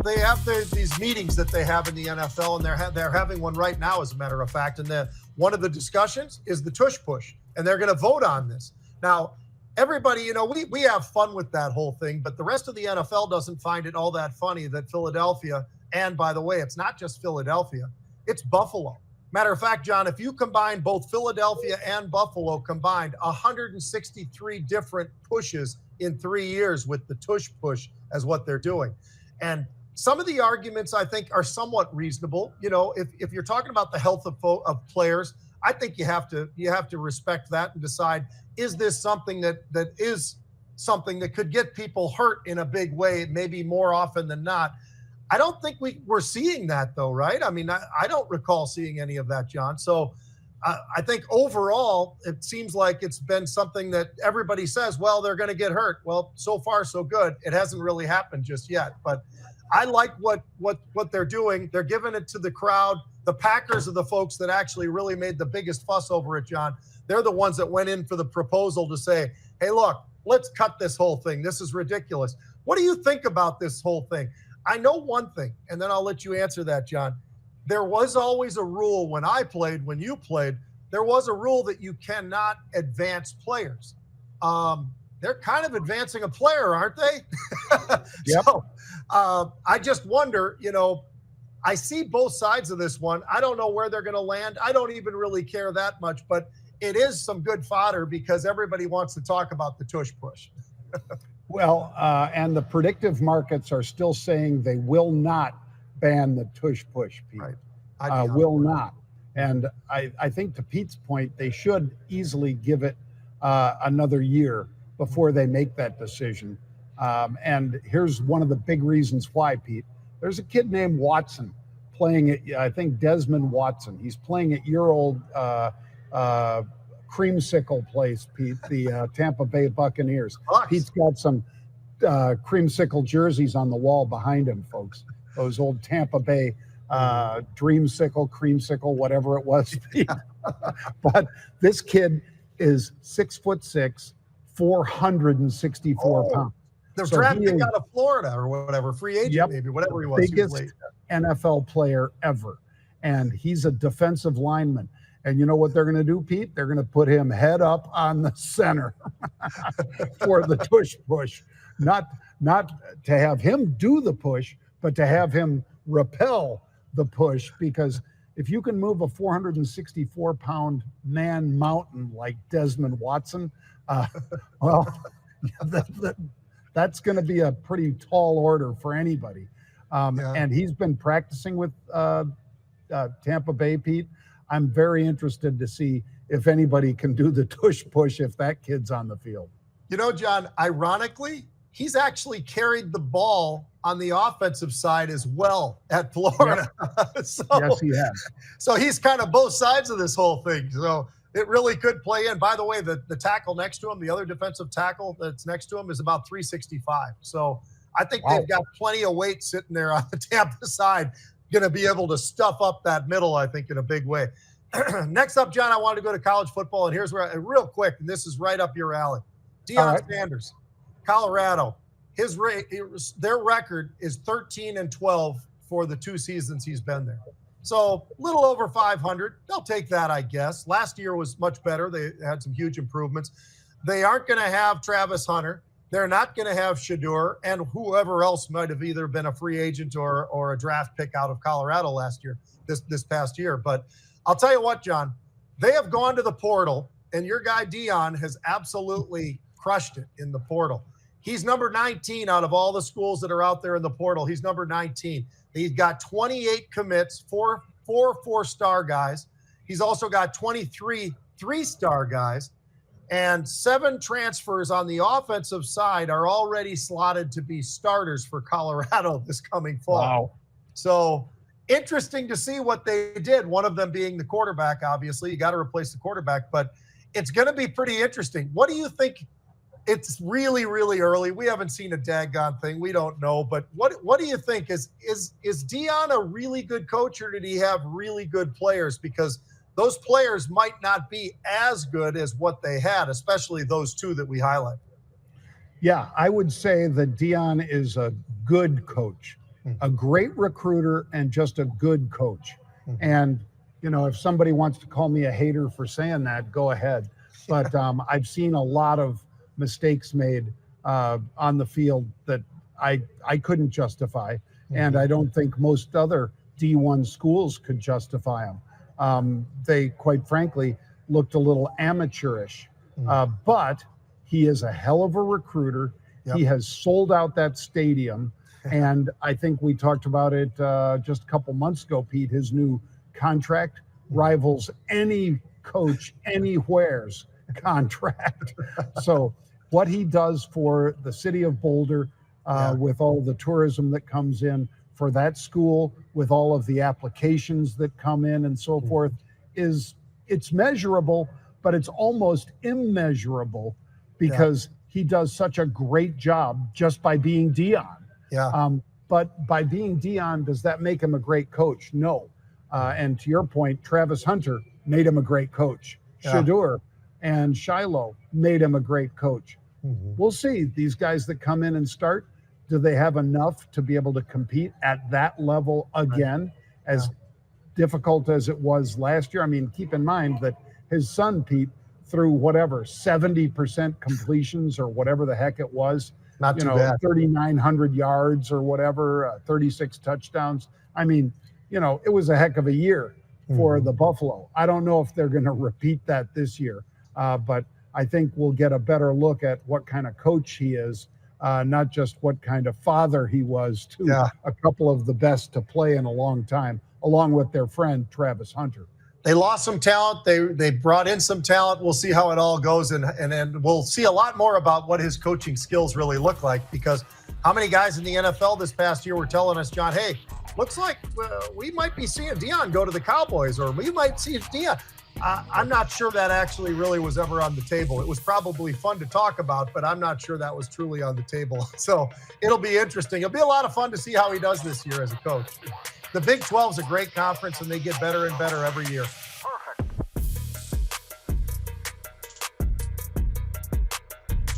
they have these meetings that they have in the NFL, and they're having one right now, as a matter of fact. And one of the discussions is the tush push, and they're going to vote on this. Now, everybody, we have fun with that whole thing, but the rest of the NFL doesn't find it all that funny that Philadelphia, and by the way, it's not just Philadelphia, it's Buffalo. Matter of fact, John, if you combine both Philadelphia and Buffalo combined, 163 different pushes in 3 years with the tush push as what they're doing. And some of the arguments, I think, are somewhat reasonable. If you're talking about the health of players, I think you have to respect that and decide, is this something that is something that could get people hurt in a big way, maybe more often than not. I don't think we're seeing that, though, right? I mean, I don't recall seeing any of that, John. So I think overall, it seems like it's been something that everybody says, well, they're going to get hurt. Well, so far, so good. It hasn't really happened just yet. But I like what they're doing. They're giving it to the crowd. The Packers are the folks that actually really made the biggest fuss over it, John. They're the ones that went in for the proposal to say, hey, look, let's cut this whole thing. This is ridiculous. What do you think about this whole thing? I know one thing, and then I'll let you answer that, John. There was always a rule when you played, there was a rule that you cannot advance players. They're kind of advancing a player, aren't they? Yep. So I just wonder, I see both sides of this one. I don't know where they're going to land. I don't even really care that much, but it is some good fodder because everybody wants to talk about the tush push. Well, and the predictive markets are still saying they will not ban the tush push, Pete. Right. Will not. And I think to Pete's point, they should easily give it another year before they make that decision. And here's one of the big reasons why, Pete. There's a kid named Watson playing at, I think, Desmond Watson. He's playing at your old creamsicle place, Pete, the Tampa Bay Buccaneers. Bucks. Pete's got some creamsicle jerseys on the wall behind him, folks. Those old Tampa Bay dreamsicle, creamsicle, whatever it was. But this kid is 6'6", 464 pounds. The draft pick out of Florida or whatever, free agent maybe, whatever he was. Biggest NFL player ever. And he's a defensive lineman. And you know what they're going to do, Pete? They're going to put him head up on the center for the tush push. Not to have him do the push, but to have him repel the push. Because if you can move a 464-pound man mountain like Desmond Watson, that's going to be a pretty tall order for anybody. And he's been practicing with Tampa Bay, Pete. I'm very interested to see if anybody can do the tush push if that kid's on the field. John, ironically, he's actually carried the ball on the offensive side as well at Florida. Yep. Yes, he has. So he's kind of both sides of this whole thing. So it really could play in. By the way, the tackle next to him, the other defensive tackle that's next to him is about 365. So I think they've got plenty of weight sitting there on the Tampa side, going to be able to stuff up that middle, I think, in a big way. Next up, John, I wanted to go to college football, and here's where, real quick, and this is right up your alley. Deion Sanders, Colorado. Their record is 13-12 for the 2 seasons he's been there. So a little over 500. They'll take that, I guess. Last year was much better. They had some huge improvements. They aren't going to have Travis Hunter. They're not going to have Shedeur and whoever else might have either been a free agent or a draft pick out of Colorado last year, this past year. But I'll tell you what, John, they have gone to the portal, and your guy Deion has absolutely crushed it in the portal. He's number 19 out of all the schools that are out there in the portal. He's number 19. He's got 28 commits, four 4-star guys. He's also got 23 3-star guys. And 7 transfers on the offensive side are already slotted to be starters for Colorado this coming fall. Wow. So interesting to see what they did, one of them being the quarterback, obviously. You got to replace the quarterback, but it's going to be pretty interesting. What do you think? It's really, really early. We haven't seen a daggone thing. We don't know. But what do you think? Is Deion a really good coach, or did he have really good players? Because those players might not be as good as what they had, especially those 2 that we highlighted. Yeah, I would say that Deion is a good coach. a great recruiter and just a good coach. Mhm. And, you know, if somebody wants to call me a hater for saying that, go ahead. But I've seen a lot of mistakes made on the field that I couldn't justify. And I don't think most other D1 schools could justify them. They, quite frankly, looked a little amateurish. But he is a hell of a recruiter. Yep. He has sold out that stadium. And I think we talked about it just a couple months ago, Pete. His new contract rivals any coach anywhere's contract. So what he does for the city of Boulder, with all the tourism that comes in for that school, with all of the applications that come in and so forth, it's measurable, but it's almost immeasurable because he does such a great job just by being Dion. But by being Dion, does that make him a great coach? No. And to your point, Travis Hunter made him a great coach. Shadur and Shiloh made him a great coach. We'll see. These guys that come in and start, do they have enough to be able to compete at that level again, as difficult as it was last year? I mean, keep in mind that his son, Pete, threw whatever, 70% completions or whatever the heck it was. Not too bad. 3,900 yards or whatever, 36 touchdowns. I mean, you know, it was a heck of a year for the Buffalo. I don't know if they're going to repeat that this year, but I think we'll get a better look at what kind of coach he is, not just what kind of father he was to a couple of the best to play in a long time, along with their friend Travis Hunter. They lost some talent. They brought in some talent. We'll see how it all goes, and we'll see a lot more about what his coaching skills really look like, because how many guys in the NFL this past year were telling us, John, hey, looks like we might be seeing Dion go to the Cowboys, or we might see Dion. I'm not sure that actually really was ever on the table. It was probably fun to talk about, but I'm not sure that was truly on the table. So it'll be interesting. It'll be a lot of fun to see how he does this year as a coach. The Big 12 is a great conference, and they get better and better every year.